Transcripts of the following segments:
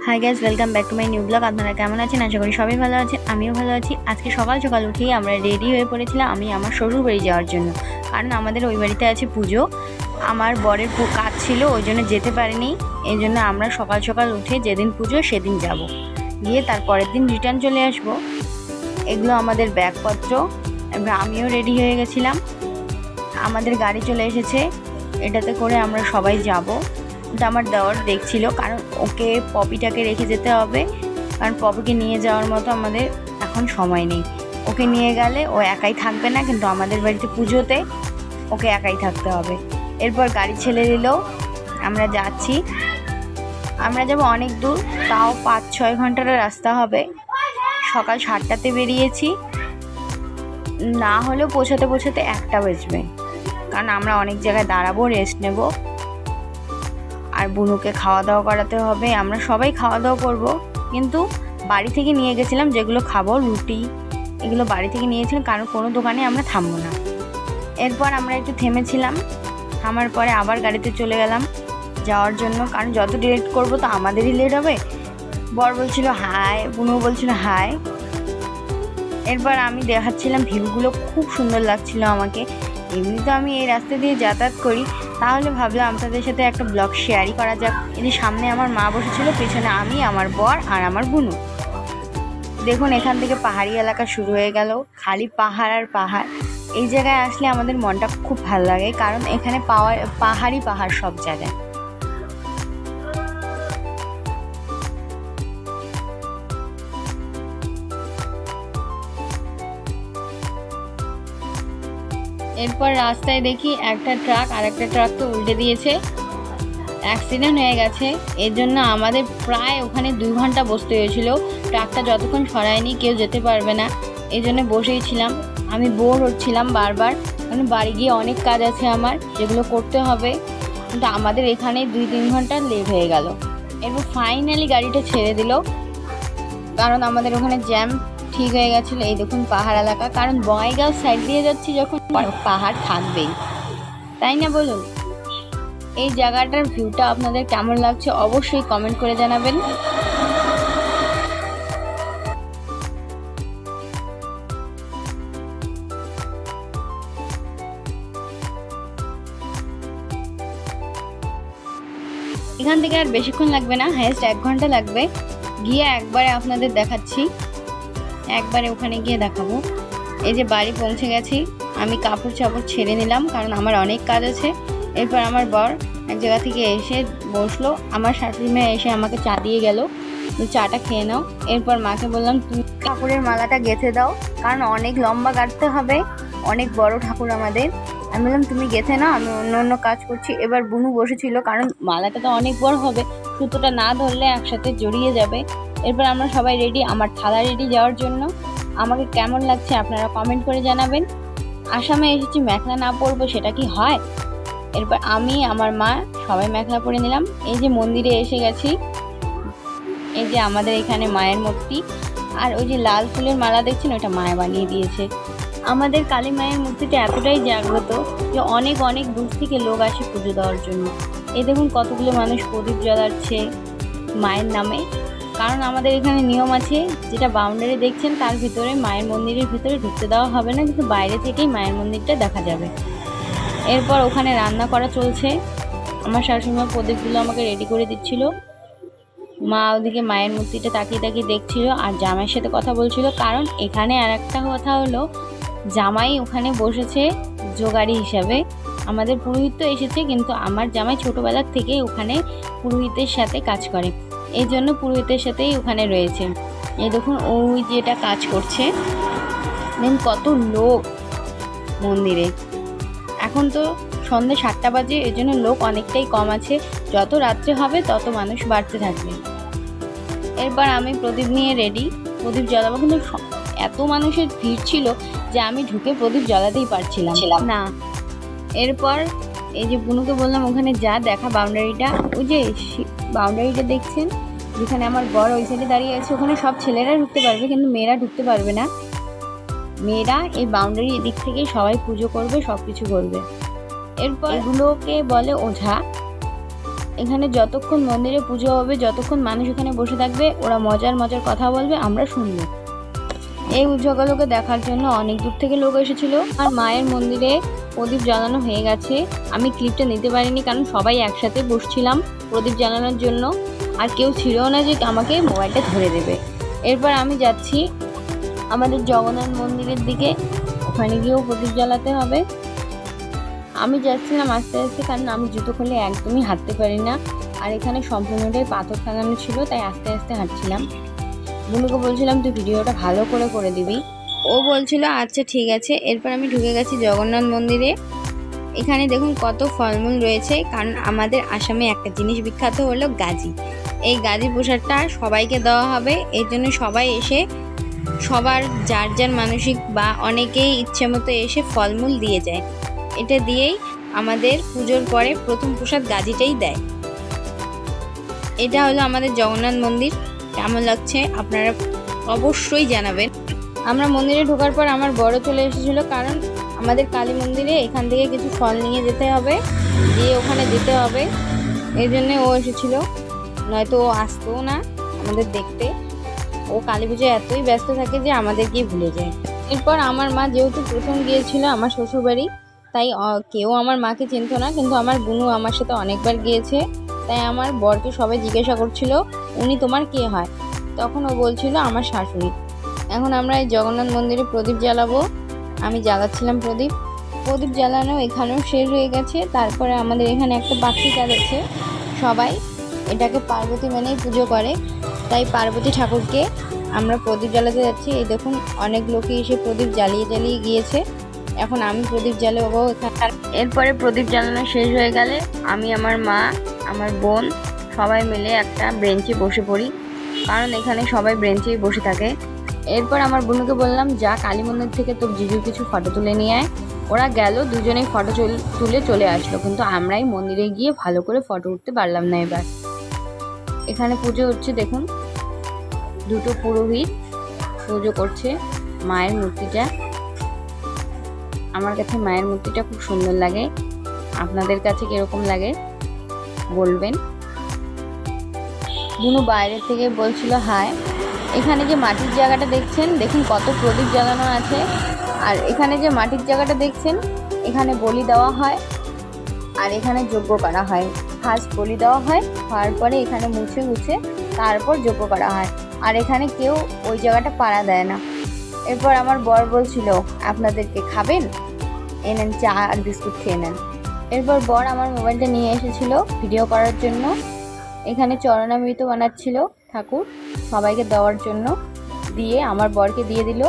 Hi guys, welcome back to my new blog. আপনারা কেমন আছেন? আশা করি সবাই ভালো আছেন, আমিও ভালো আছি। আজকে সকাল সকাল উঠেই আমরা রেডি হয়ে পড়েছিলাম আমি আমার শ্বশুর বাড়ি যাওয়ার জন্য, কারণ আমাদের ওই বাড়িতে আছে পুজো। আমার বরের কাজ ছিল, ওই জন্য যেতে পারিনি। এই জন্য আমরা সকাল সকাল উঠে যেদিন পুজো সেদিন যাব, গিয়ে তার পরের দিন রিটার্ন চলে আসব। এগুলো আমাদের ব্যাগপত্র। এবার আমিও রেডি হয়ে গেছিলাম, আমাদের গাড়ি চলে এসেছে, এটাতে করে আমরা সবাই যাব। ওটা আমার দেওয়ার দেখছিল, কারণ ওকে পপিটাকে রেখে যেতে হবে, কারণ পপিকে নিয়ে যাওয়ার মতো আমাদের এখন সময় নেই। ওকে নিয়ে গেলে ও একাই থাকবে না, কিন্তু আমাদের বাড়িতে পুজোতে ওকে একাই থাকতে হবে। এরপর গাড়ি ছেড়ে দিল, আমরা যাচ্ছি। আমরা যাব অনেক দূর, তাও 5-6 ঘন্টার রাস্তা হবে। সকাল 7টাতে বেরিয়েছি, না হলেও পৌঁছাতে 1টা বাজবে, কারণ আমরা অনেক জায়গায় দাঁড়াবো, রেস্ট নেব, আর বুনুকে খাওয়া দাওয়া করাতে হবে। আমরা সবাই খাওয়া দাওয়া করবো, কিন্তু বাড়ি থেকে নিয়ে গেছিলাম যেগুলো খাবো, রুটি এগুলো বাড়ি থেকে নিয়েছিলাম, কারণ কোনো দোকানে আমরা থামবো না। এরপর আমরা একটু থেমেছিলাম, থামার পরে আবার গাড়িতে চলে গেলাম যাওয়ার জন্য, কারণ যত লেট করবো তো আমাদেরই লেট হবে। বর বলছিল হাই, বুনু বলছিল হাই। এরপর আমি দেখাচ্ছিলাম ভিউগুলো, খুব সুন্দর লাগছিল আমাকে। এমনি তো আমি এই রাস্তা দিয়ে যাতায়াত করি, তাহলে ভাবলাম আপনাদের সাথে একটা ব্লগ শেয়ারই করা যাক। এই সামনে আমার মা বসেছিল, পেছনে আমি, আমার বর আর আমার বুনু। দেখুন এখান থেকে পাহাড়ি এলাকা শুরু হয়ে গেল, খালি পাহাড় আর পাহাড়। এই জায়গায় আসলে আমাদের মনটা খুব ভালো লাগে, কারণ এখানে পাহাড় সব জায়গায়। এরপর রাস্তায় দেখি একটা ট্রাক আর একটা ট্রাক তো উল্টে দিয়েছে, অ্যাক্সিডেন্ট হয়ে গেছে। এর জন্য আমাদের প্রায় ওখানে 2 ঘন্টা বসতে হয়েছিল। ট্রাকটা যতক্ষণ সরায়নি কেউ যেতে পারবে না, এই জন্য বসেই ছিলাম। আমি বোর হচ্ছিলাম বারবার, কারণ বাড়ি গিয়ে অনেক কাজ আছে আমার, যেগুলো করতে হবে, কিন্তু আমাদের এখানে 2-3 ঘন্টা লেট হয়ে গেল। এরপর ফাইনালি গাড়িটা ছেড়ে দিল, কারণ আমাদের ওখানে জ্যাম ঠিক হয়ে গেছিলো। এই দেখুন পাহাড় এলাকা, কারণ বঙ্গাইগাঁও সাইড দিয়ে যাচ্ছি যখন, পাহাড় থাকবেই, তাই না বলুন? এই জায়গাটার ভিউটা আপনাদের কেমন লাগছে অবশ্যই কমেন্ট করে জানাবেন। এখান থেকে আর বেশিক্ষণ লাগবে না, হাইয়েস্ট 1 ঘন্টা লাগবে। গিয়ে একবারে আপনাদের দেখাচ্ছি, একবারে ওখানে গিয়ে দেখাবো। এই যে বাড়ি পৌঁছে গেছি, আমি কাপড় চাপড় ছেড়ে নিলাম, কারণ আমার অনেক কাজ আছে। এরপর আমার বর এক জায়গা থেকে এসে বসলো, আমার শাশুড়ি মেয়ে এসে আমাকে চা দিয়ে গেল, চাটা খেয়ে নাও। এরপর মাকে বললাম তুমি ঠাকুরের মালাটা গেঁথে দাও, কারণ অনেক লম্বা গাঁথতে হবে, অনেক বড় ঠাকুর আমাদের। আমি বললাম তুমি গেঁথে নাও, আমি অন্য কাজ করছি। এবার বুনু বসেছিল, কারণ মালাটা তো অনেক বড় হবে, সুতোটা না ধরলে একসাথে জড়িয়ে যাবে। এরপর আমরা সবাই রেডি, আমার থালা রেডি যাওয়ার জন্য। আমাকে কেমন লাগছে আপনারা কমেন্ট করে জানাবেন। আসামে এসেছি মেখলা না পরবো সেটা কি হয়? এরপর আমি, আমার মা সবাই মেখলা পরে নিলাম। এই যে মন্দিরে এসে গেছি, এই যে আমাদের এখানে মায়ের মূর্তি, আর ওই যে লাল ফুলের মালা দেখছেন ওটা মায়ে বানিয়ে দিয়েছে। আমাদের কালী মায়ের মূর্তিটা এতটাই জাগ্রত যে অনেক অনেক দূর থেকে লোক আসে পুজো দেওয়ার জন্য। এই দেখুন কতগুলো মানুষ প্রদীপ জ্বালাচ্ছে মায়ের নামে, কারণ আমাদের এখানে নিয়ম আছে, যেটা বাউন্ডারি দেখছেন তার ভিতরে মায়ের মন্দিরের ভিতরে ঢুকতে দেওয়া হবে না, কিন্তু বাইরে থেকেই মায়ের মন্দিরটা দেখা যাবে। এরপর ওখানে রান্না করা চলছে, আমার শাশুড়িমা প্রদীপগুলো আমাকে রেডি করে দিচ্ছিল, মা ওদিকে মায়ের মূর্তিটা তাকিয়ে তাকিয়ে দেখছিল আর জামাইয়ের সাথে কথা বলছিল। কারণ এখানে আর একটা কথা হলো, জামাই ওখানে বসেছে জোগাড়ি হিসাবে, আমাদের পুরোহিত এসেছে, কিন্তু আমার জামাই ছোটোবেলার থেকে ওখানে পুরোহিতের সাথে কাজ করে, এই জন্য পুরোহিতের সাথেই ওখানে রয়েছে। এই দেখুন ওই যেটা কাজ করছে, দেন কত লোক মন্দিরে। এখন তো সন্ধ্যে 7টা বাজে, এই জন্য লোক অনেকটাই কম আছে, যত রাত্রে হবে তত মানুষ বাড়তে থাকবে। এরপর আমি প্রদীপ নিয়ে রেডি, প্রদীপ জ্বালাবো, কিন্তু এত মানুষের ভিড় ছিল যে আমি ঢুকে প্রদীপ জ্বালাতেই পারছিলাম না। এরপর এই যে বুনুকে বললাম ওখানে যা দেখা বাউন্ডারিটা, ওই যে বাউন্ডারিটা দেখছেন যেখানে আমার বর ওই সাইডে দাঁড়িয়ে আছে, ওখানে সব ছেলেরা ঢুকতে পারবে, কিন্তু মেয়েরা ঢুকতে পারবে না। মেয়েরা এই বাউন্ডারি এদিক থেকে সবাই পুজো করবে, সব কিছু করবে। এরপর এগুলোকে বলে ওঝা। এখানে যতক্ষণ মন্দিরে পুজো হবে, যতক্ষণ মানুষ এখানে বসে থাকবে, ওরা মজার মজার কথা বলবে, আমরা শুনবো। এই উৎসবগুলোকে দেখার জন্য অনেক দূর থেকে লোক এসেছিল। আর মায়ের মন্দিরে প্রদীপ জ্বালানো হয়ে গেছে। আমি ক্লিপটা নিতে পারিনি, কারণ সবাই একসাথে বসছিলাম প্রদীপ জ্বালানোর জন্য, আর কেউ ছিলও না যে আমাকে মোবাইলটা ধরে দেবে। এরপর আমি যাচ্ছি আমাদের জগন্নাথ মন্দিরের দিকে, ওখানে গিয়েও প্রদীপ জ্বালাতে হবে। আমি যাচ্ছিলাম আস্তে আস্তে, কারণ আমি জুতো খুলে একদমই হাঁটতে পারি না, আর এখানে সম্পূর্ণটাই পাথর টাঙানো ছিল, তাই আস্তে আস্তে হাঁটছিলাম। বুনুকে বলছিলাম তুই ভিডিওটা ভালো করে দিবি, ও বলছিল আচ্ছা ঠিক আছে। এরপর আমি ঢুকে গেছি জগন্নাথ মন্দিরে। এখানে দেখুন কত ফলমূল রয়েছে, কারণ আমাদের আসামে একটা জিনিস বিখ্যাত হলো গাজি। এই গাজি প্রসাদটা সবাইকে দেওয়া হবে, এই জন্য সবাই এসে সবার যার যার মানসিক বা অনেকেই ইচ্ছে মতো এসে ফলমূল দিয়ে যায়। এটা দিয়েই আমাদের পুজোর পরে প্রথম প্রসাদ গাজিটাই দেয়। এটা হলো আমাদের জগন্নাথ মন্দির। কেমন লাগছে আপনারা অবশ্যই জানাবেন। আমরা মন্দিরে ঢোকার পর আমার বড় চলে এসেছিলো, কারণ আমাদের কালী মন্দিরে এখান থেকে কিছু ফল নিয়ে যেতে হবে, দিয়ে ওখানে যেতে হবে, এই জন্যে ও এসেছিলো, নয়তো ও আসতোও না আমাদের দেখতে। ও কালী পুজোয় এতই ব্যস্ত থাকে যে আমাদেরকেই ভুলে যায়। এরপর আমার মা যেহেতু প্রথম গিয়েছিল আমার শ্বশুরবাড়ি, তাই কেউ আমার মাকে চিনত না, কিন্তু আমার বুনু আমার সাথে অনেকবার গিয়েছে, তাই আমার বরকে সবাই জিজ্ঞাসা করছিল উনি তোমার কে হয়, তখন ও বলছিল আমার শাশুড়ি। এখন আমরা এই জগন্নাথ মন্দিরে প্রদীপ জ্বালাবো। আমি জ্বালাচ্ছিলাম প্রদীপ জ্বালানো এখানেও শেষ হয়ে গেছে। তারপরে আমাদের এখানে একটা পাখি আছে, সবাই এটাকে পার্বতী মেনেই পুজো করে, তাই পার্বতী ঠাকুরকে আমরা প্রদীপ জ্বালাতে যাচ্ছি। এই দেখুন অনেক লোকই এসে প্রদীপ জ্বালিয়ে গিয়েছে। এখন আমি প্রদীপ জ্বালাবো এখানে। এরপরে প্রদীপ জ্বালানো শেষ হয়ে গেলে আমি, আমার মা, আমার বোন সবাই মিলে একটা বেঞ্চে বসে পড়ি, কারণ এখানে সবাই বেঞ্চেই বসে থাকে। এরপর আমার বোনকে বললাম যা কালী মন্দির থেকে তোর জিজুর কিছু ফটো তুলে নিয়ে আয়। ওরা গেল, দুজনেই ফটো তুলে চলে আসলো, কিন্তু আমরাই মন্দিরে গিয়ে ভালো করে ফটো উঠতে পারলাম না। এবার এখানে পুজো হচ্ছে, দেখুন দুটো পুরোহিত পুজো করছে মায়ের মূর্তিটা। আমার কাছে মায়ের মূর্তিটা খুব সুন্দর লাগে, আপনাদের কাছে কিরকম লাগে বলবেন। বুনু বাইরে থেকে বলছিল হায়। এখানে যে মাটির জায়গাটা দেখছেন, দেখুন কত প্রদীপ জ্বালানো আছে। আর এখানে যে মাটির জায়গাটা দেখছেন, এখানে বলি দেওয়া হয়, আর এখানে যজ্ঞ করা হয়। ফার্স্ট বলি দেওয়া হয়, হওয়ার পরে এখানে মুছে তারপর যজ্ঞ করা হয়। আর এখানে কেউ ওই জায়গাটা পাড়া দেয় না। এরপর আমার বর বলছিল আপনাদেরকে খাবেন, এনেন চা আর বিস্কুট খেয়ে নেন। এরপর বর আমার মোবাইলটা নিয়ে এসেছিল ভিডিও করার জন্য। এখানে চরণামৃত বানাচ্ছিল ঠাকুর সবাইকে দেওয়ার জন্য, দিয়ে আমার বরকে দিয়ে দিল।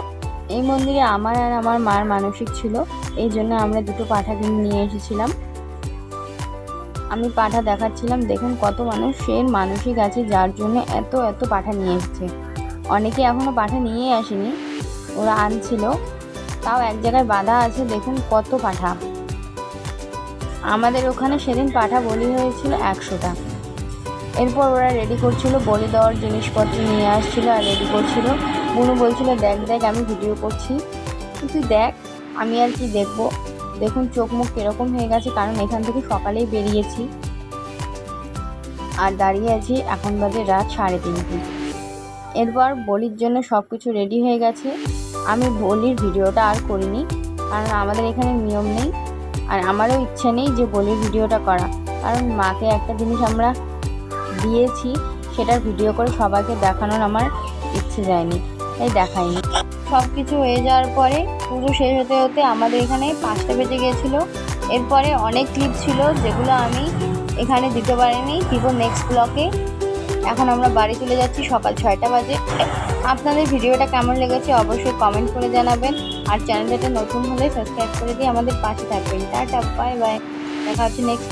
এই মন্দিরে আমার আর আমার মার মানসিক ছিল, এই জন্য আমরা দুটো পাঠা কিনে নিয়ে এসেছিলাম। আমি পাঠা দেখাচ্ছিলাম, দেখুন কত মানুষের মানসিক আছে যার জন্য এত পাঠা নিয়ে এসেছে। অনেকে এখনও পাঠা নিয়ে আসেনি, ওরা আনছিল, তাও এক জায়গায় বাঁধা আছে। দেখুন কত পাঠা। আমাদের ওখানে সেদিন পাঠা বলি হয়েছিল 100টা। এরপর ওরা রেডি করছিল, বলি দেওয়ার জিনিসপত্র নিয়ে আসছিল আর রেডি করছিল। বুনু বলছিল দেখ আমি ভিডিও করছি, তুই দেখ। আমি আর কি দেখবো। দেখুন চোখ মুখ কীরকম হয়ে গেছে, কারণ এখান থেকে সকালেই বেরিয়েছি আর দাঁড়িয়ে আছি, এখন বাজে রাত 3:30। এরপর বলির জন্য সব কিছু রেডি হয়ে গেছে। আমি বলির ভিডিওটা আর করিনি, কারণ আমাদের এখানে নিয়ম নেই, আর আমারও ইচ্ছে নেই যে বলির ভিডিওটা করা, কারণ মাকে একটা জিনিস আমরা দিয়েছি, সেটার ভিডিও করে সবাইকে দেখানোর আমার ইচ্ছে যায়নি, তাই দেখাইনি। সব কিছু হয়ে যাওয়ার পরে পুজো শেষ হতে আমাদের এখানে 5টা বেজে গিয়েছিলো। এরপরে অনেক ক্লিপ ছিল যেগুলো আমি এখানে দিতে পারিনি, দিব নেক্সট ব্লকে। এখন আমরা বাড়ি চলে যাচ্ছি, সকাল 6টা বাজে। আপনাদের ভিডিওটা কেমন লেগেছে অবশ্যই কমেন্ট করে জানাবেন, আর চ্যানেলটা নতুন হলে সাবস্ক্রাইব করে দিয়ে আমাদের পাশে থাকবেন। টাটা, বাই বাই, দেখা হচ্ছে নেক্সট